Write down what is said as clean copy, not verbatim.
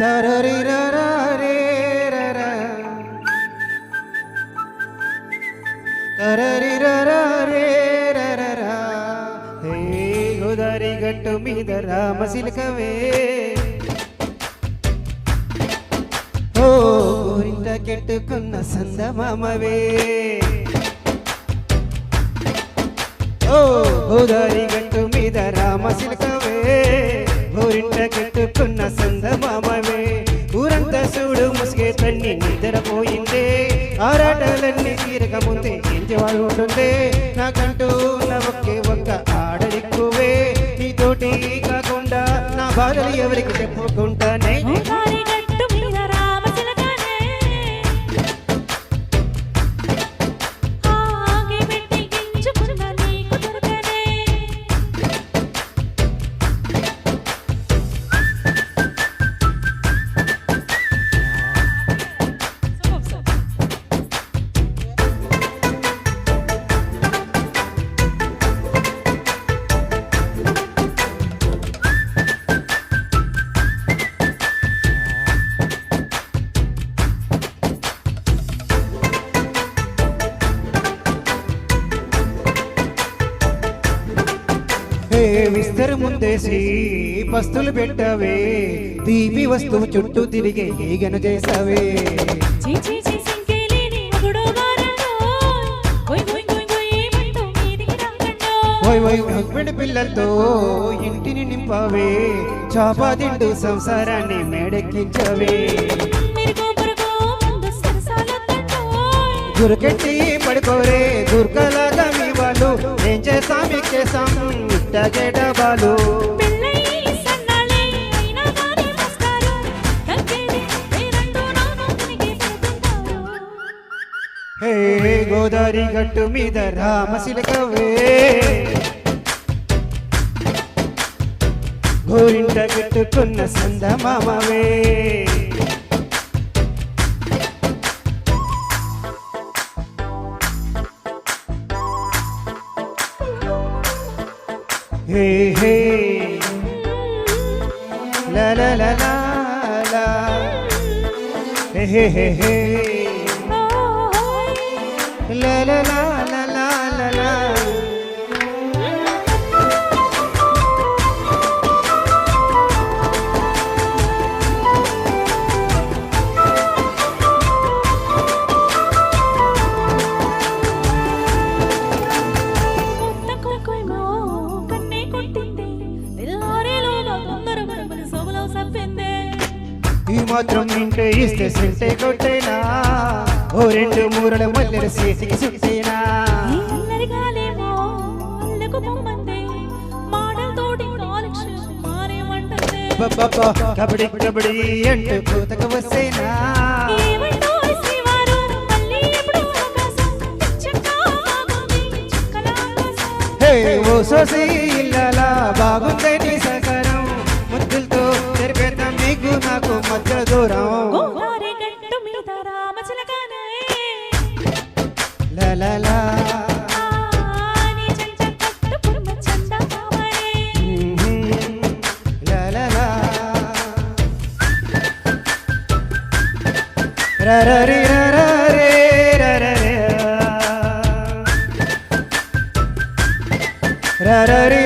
తరరిరరే తరరిరరే హే గోదారి గట్టు మీద రామశిలకవే ఓ గోరింట కెట్టుకున్న సందమామవే ఓ గోదారి గట్టు మీద రామశిలకవే గోరింట కెట్టుకున్న సందమామవే ఊరంతా చూడు ముసిగే తన్ని నిద్రపోయిందే ఆరాటలన్నీ తీరక ముందే ఎంజవాడు ఉంటుందే నాకంటూ ఉన్న ఒకే ఒక్క ఆడలిక్కువే నీతోటి కాకుండా నా బాధలు ఎవరికి చెప్పుకుంటానే విస్తరు ముందేసి పస్తులు పెట్టవే దీపి వస్తువు చుట్టూ తిరిగే ఈగను చేసావే పిల్లలతో ఇంటిని నింపావే చాపాదిండు సంసారాన్ని మేడెక్కించవే గురకెట్టి పడుకోరే గుర్కలాగా మీ వాళ్ళు ఏం చేస్తాం మీకు చేస్తాం ఇట్టగే డబాలు హే గోదారి గట్టు మీద రామశిలకవే గోరింట కట్టుకున్న సందమామవే హే హే లా లా లా లా లా హే హే హే హే లా లా లా లా లా లా ఈ మాత్రం ఇంటే ఇస్తే సెంటే కొట్టేనా ఓ రెండు మూరల మల్లెల చేతికి చుట్టేనా కబడ్డీ కబడ్డీ అంటూ కూతకు వస్తేనా హే ఓ సోసి ఇల్లాలా బాగుందే నీ సకరం ముద్దులతో తెరిపేద్దాం నీకు నాకు మధ్య దూరం లా లా లా రరరి రరరే రరరే రరరి